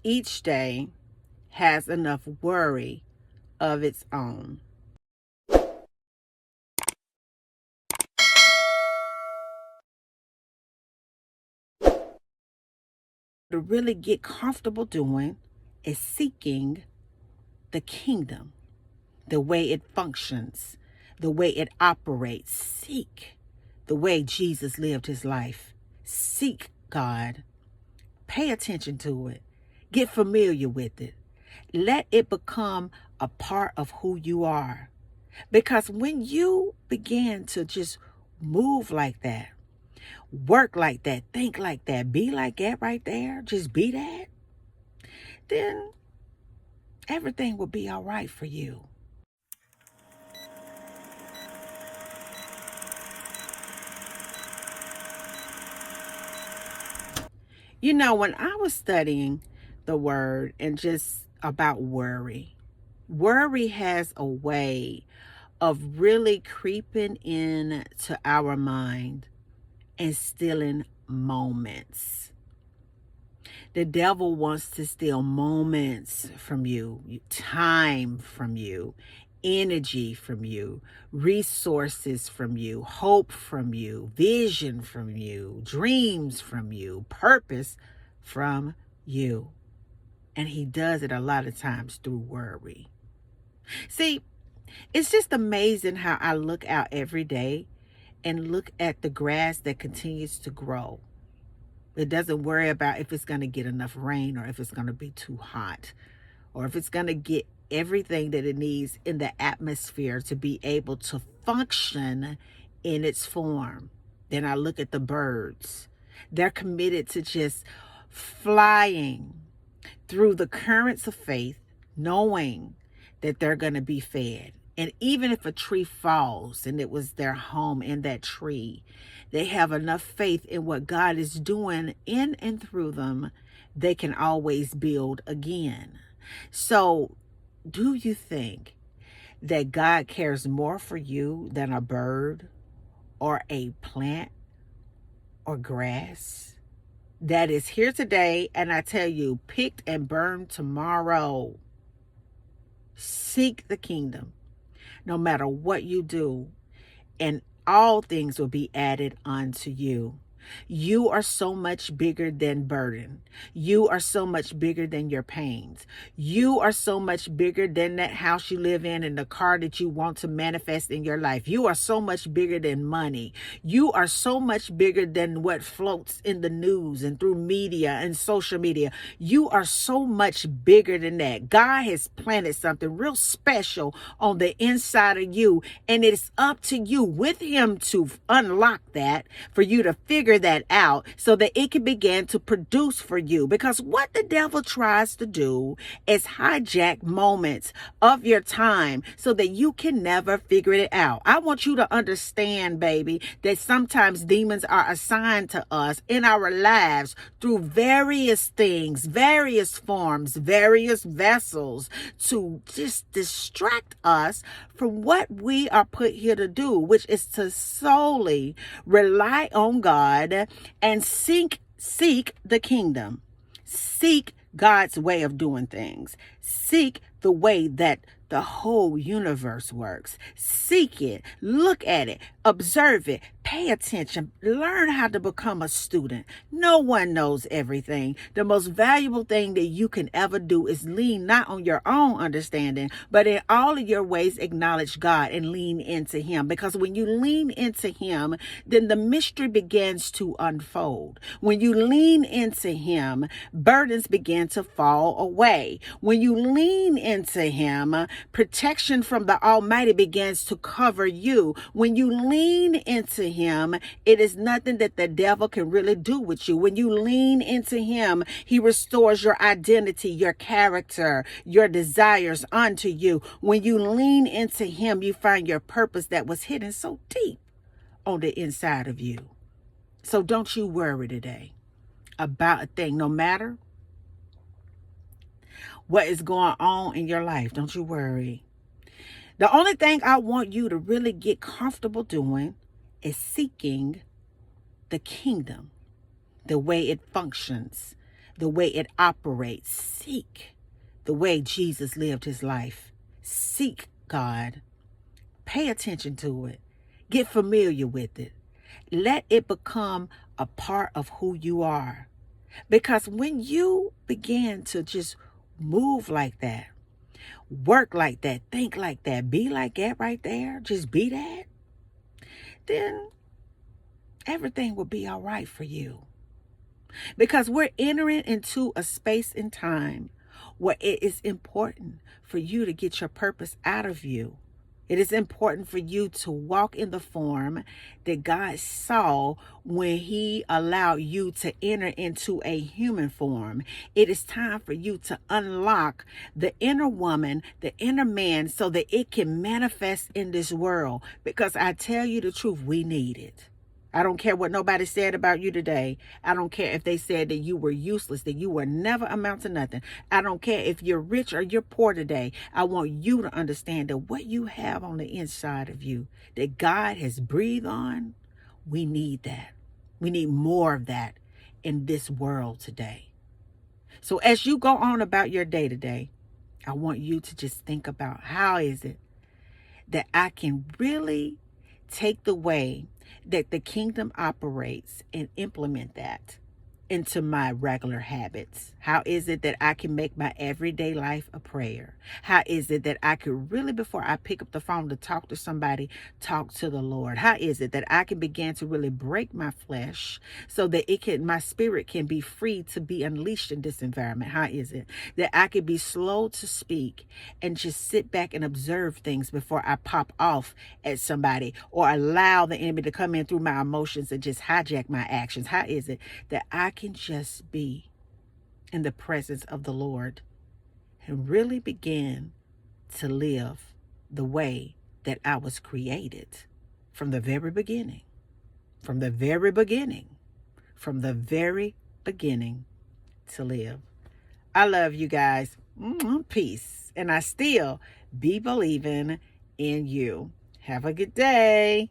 each day has enough worry of its own. To really get comfortable doing is seeking the kingdom, the way it functions, the way it operates. Seek the way Jesus lived his life. Seek God. Pay attention to it. Get familiar with it. Let it become a part of who you are. Because when you begin to just move like that, work like that, think like that, be like that right there, just be that, then everything will be all right for you. You know, when I was studying the word and just about worry, worry has a way of really creeping into our mind and stealing moments. The devil wants to steal moments from you, time from you, energy from you, resources from you, hope from you, vision from you, dreams from you, purpose from you. And he does it a lot of times through worry. See, it's just amazing how I look out every day and look at the grass that continues to grow. It doesn't worry about if it's going to get enough rain or if it's going to be too hot or if it's going to get everything that it needs in the atmosphere to be able to function in its form. Then I look at the birds. They're committed to just flying through the currents of faith, knowing that they're going to be fed. And even if a tree falls and it was their home in that tree, they have enough faith in what God is doing in and through them, they can always build again. So, do you think that God cares more for you than a bird or a plant or grass that is here today, and I tell you, picked and burned tomorrow? Seek the kingdom. No matter what you do, and all things will be added unto you. You are so much bigger than burden. You are so much bigger than your pains. You are so much bigger than that house you live in and the car that you want to manifest in your life. You are so much bigger than money. You are so much bigger than what floats in the news and through media and social media. You are so much bigger than that. God has planted something real special on the inside of you, and it's up to you with him to unlock that, for you to figure that out so that it can begin to produce for you. Because what the devil tries to do is hijack moments of your time so that you can never figure it out. I want you to understand, baby, that sometimes demons are assigned to us in our lives through various things, various forms, various vessels to just distract us from what we are put here to do, which is to solely rely on God and seek the kingdom. Seek God's way of doing things. Seek the way that the whole universe works. Seek it, look at it, observe it, pay attention, learn how to become a student. No one knows everything. The most valuable thing that you can ever do is lean not on your own understanding, but in all of your ways acknowledge God and lean into him. Because when you lean into him, then the mystery begins to unfold. When you lean into him, burdens begin to fall away. When you lean into him, protection from the Almighty begins to cover you. When you lean into him, it is nothing that the devil can really do with you. When you lean into him, he restores your identity, your character, your desires unto you. When you lean into him, you find your purpose that was hidden so deep on the inside of you. So don't you worry today about a thing, no matter what is going on in your life. Don't you worry. The only thing I want you to really get comfortable doing is seeking the kingdom, the way it functions, the way it operates. Seek the way Jesus lived his life. Seek God. Pay attention to it. Get familiar with it. Let it become a part of who you are. Because when you begin to just move like that, work like that, think like that, be like that right there, just be that, then everything will be all right for you. Because we're entering into a space and time where it is important for you to get your purpose out of you. It is important for you to walk in the form that God saw when he allowed you to enter into a human form. It is time for you to unlock the inner woman, the inner man, so that it can manifest in this world. Because I tell you the truth, we need it. I don't care what nobody said about you today. I don't care if they said that you were useless, that you will never amount to nothing. I don't care if you're rich or you're poor today. I want you to understand that what you have on the inside of you, that God has breathed on, we need that. We need more of that in this world today. So as you go on about your day today, I want you to just think about, how is it that I can really take the way that the kingdom operates and implement that into my regular habits? How is it that I can make my everyday life a prayer? How is it that I could really, before I pick up the phone to talk to somebody, talk to the Lord? How is it that I can begin to really break my flesh so that my spirit can be free to be unleashed in this environment? How is it that I could be slow to speak and just sit back and observe things before I pop off at somebody or allow the enemy to come in through my emotions and just hijack my actions? How is it that I can just be in the presence of the Lord and really begin to live the way that I was created from the very beginning, from the very beginning, from the very beginning to live? I love you guys. Peace. And I still be believing in you. Have a good day.